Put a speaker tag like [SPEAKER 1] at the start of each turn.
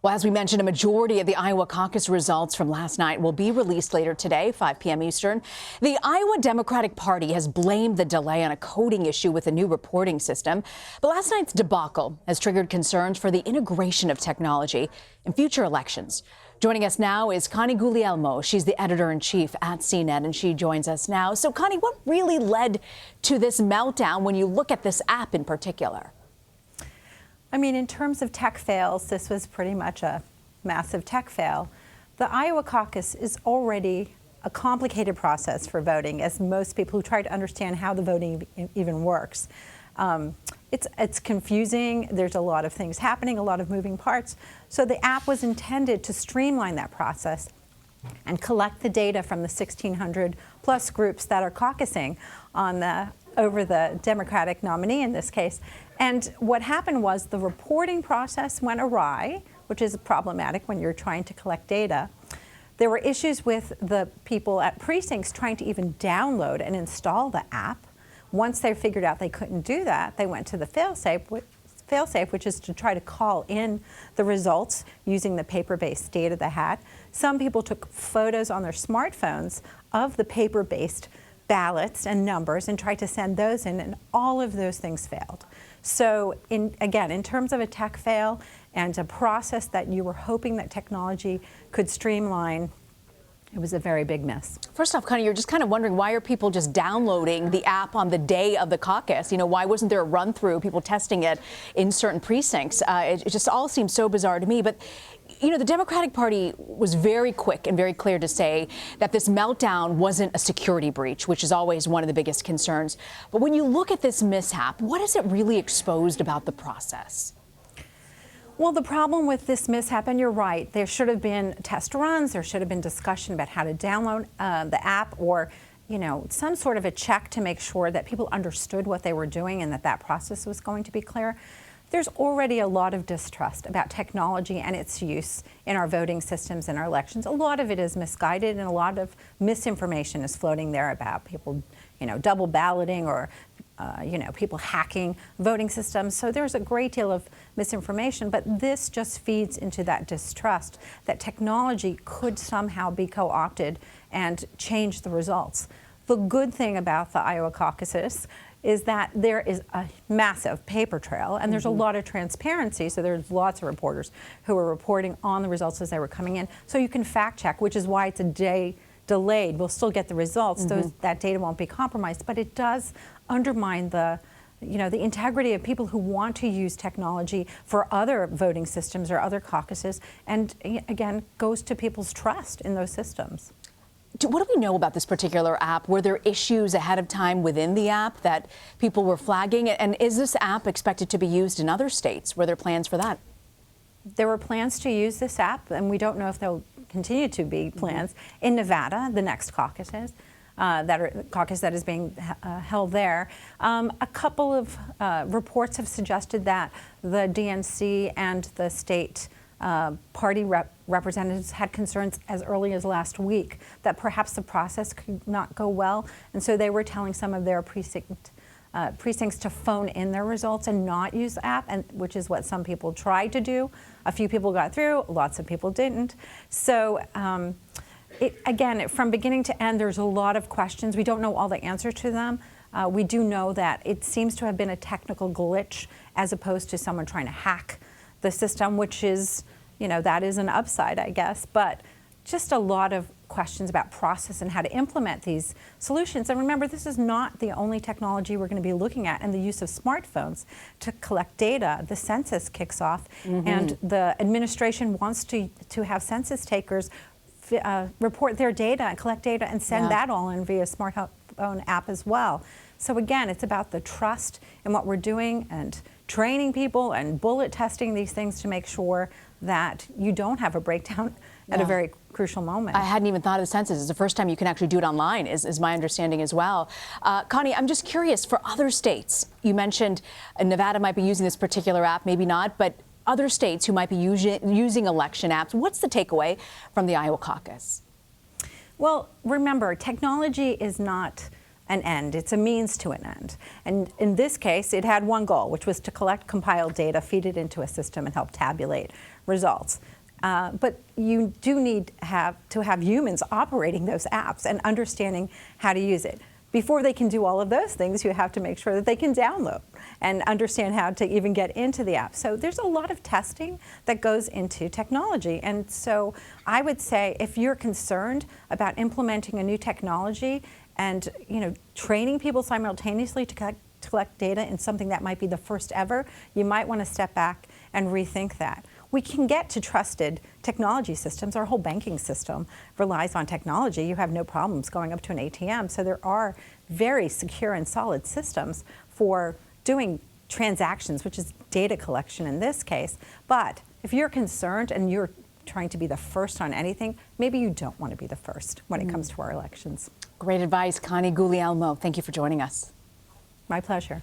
[SPEAKER 1] Well, as we mentioned, a majority of the Iowa caucus results from last night will be released later today, 5 p.m. Eastern. The Iowa Democratic Party has blamed the delay on a coding issue with a new reporting system. But last night's debacle has triggered concerns for the integration of technology in future elections. Joining us now is Connie Guglielmo. She's the editor-in-chief at CNET, and she joins us now. So, Connie, what really led to this meltdown when you look at this app in particular?
[SPEAKER 2] I mean, in terms of tech fails, this was pretty much a massive tech fail. The Iowa caucus is already a complicated process for voting, as most people who try to understand how the voting even works. It's confusing. There's a lot of things happening, a lot of moving parts. So the app was intended to streamline that process and collect the data from the 1,600 plus groups that are caucusing on over the Democratic nominee in this case. And what happened was the reporting process went awry, which is problematic when you're trying to collect data. There were issues with the people at precincts trying to even download and install the app. Once they figured out they couldn't do that, they went to the fail-safe, which is to try to call in the results using the paper-based data they had. Some people took photos on their smartphones of the paper-based ballots and numbers and tried to send those in, and all of those things failed. So again, in terms of a tech fail and a process that you were hoping that technology could streamline, it was a very big miss.
[SPEAKER 1] First off, Connie, you're just kind of wondering, why are people just downloading the app on the day of the caucus? You know, why wasn't there a run through, people testing it in certain precincts? It just all seems so bizarre to me. But, you know, the Democratic Party was very quick and very clear to say that this meltdown wasn't a security breach, which is always one of the biggest concerns. But when you look at this mishap, what has it really exposed about the process?
[SPEAKER 2] Well, the problem with this mishap, and you're right, there should have been test runs, there should have been discussion about how to download the app, or, you know, some sort of a check to make sure that people understood what they were doing and that that process was going to be clear. There's already a lot of distrust about technology and its use in our voting systems and our elections. A lot of it is misguided, and a lot of misinformation is floating there about people, you know, double balloting or you know, people hacking voting systems. So there's a great deal of misinformation, but this just feeds into that distrust that technology could somehow be co-opted and change the results. The good thing about the Iowa caucuses is that there is a massive paper trail, and there's a lot of transparency, so there's lots of reporters who are reporting on the results as they were coming in. So you can fact check, which is why it's a day delayed. We'll still get the results. That data won't be compromised, but it does undermine the integrity of people who want to use technology for other voting systems or other caucuses, and again, goes to people's trust in those systems.
[SPEAKER 1] What do we know about this particular app? Were there issues ahead of time within the app that people were flagging? And is this app expected to be used in other states? Were there plans for that?
[SPEAKER 2] There were plans to use this app, and we don't know if there'll continue to be plans in Nevada, the next caucus that is being held there. A couple of reports have suggested that the DNC and the state party representatives had concerns as early as last week that perhaps the process could not go well, and so they were telling some of their precincts to phone in their results and not use the app, which is what some people tried to do. A few people got through, lots of people didn't. So again, from beginning to end, there's a lot of questions. We don't know all the answers to them. We do know that it seems to have been a technical glitch as opposed to someone trying to hack the system, which is, you know, that is an upside, I guess. But just a lot of questions about process and how to implement these solutions. And remember, this is not the only technology we're going to be looking at, and the use of smartphones to collect data. The census kicks off, and the administration wants to have census takers report their data and collect data and send that all in via smartphone app as well. So again, it's about the trust in what we're doing and training people and bullet testing these things to make sure that you don't have a breakdown at a very crucial moment.
[SPEAKER 1] I hadn't even thought of the census. It's the first time you can actually do it online, is my understanding as well. Connie, I'm just curious, for other states, you mentioned Nevada might be using this particular app, maybe not, but other states who might be using election apps, what's the takeaway from the Iowa caucus?
[SPEAKER 2] Well, remember, technology is not an end. It's a means to an end. And in this case, it had one goal, which was to collect compiled data, feed it into a system, and help tabulate results. But you do need to have humans operating those apps and understanding how to use it. Before they can do all of those things, you have to make sure that they can download and understand how to even get into the app. So there's a lot of testing that goes into technology. And so I would say if you're concerned about implementing a new technology and training people simultaneously to collect data in something that might be the first ever, you might want to step back and rethink that. We can get to trusted technology systems. Our whole banking system relies on technology. You have no problems going up to an ATM. So there are very secure and solid systems for doing transactions, which is data collection in this case. But if you're concerned and you're trying to be the first on anything, maybe you don't want to be the first when it comes to our elections.
[SPEAKER 1] Great advice, Connie Guglielmo. Thank you for joining us.
[SPEAKER 2] My pleasure.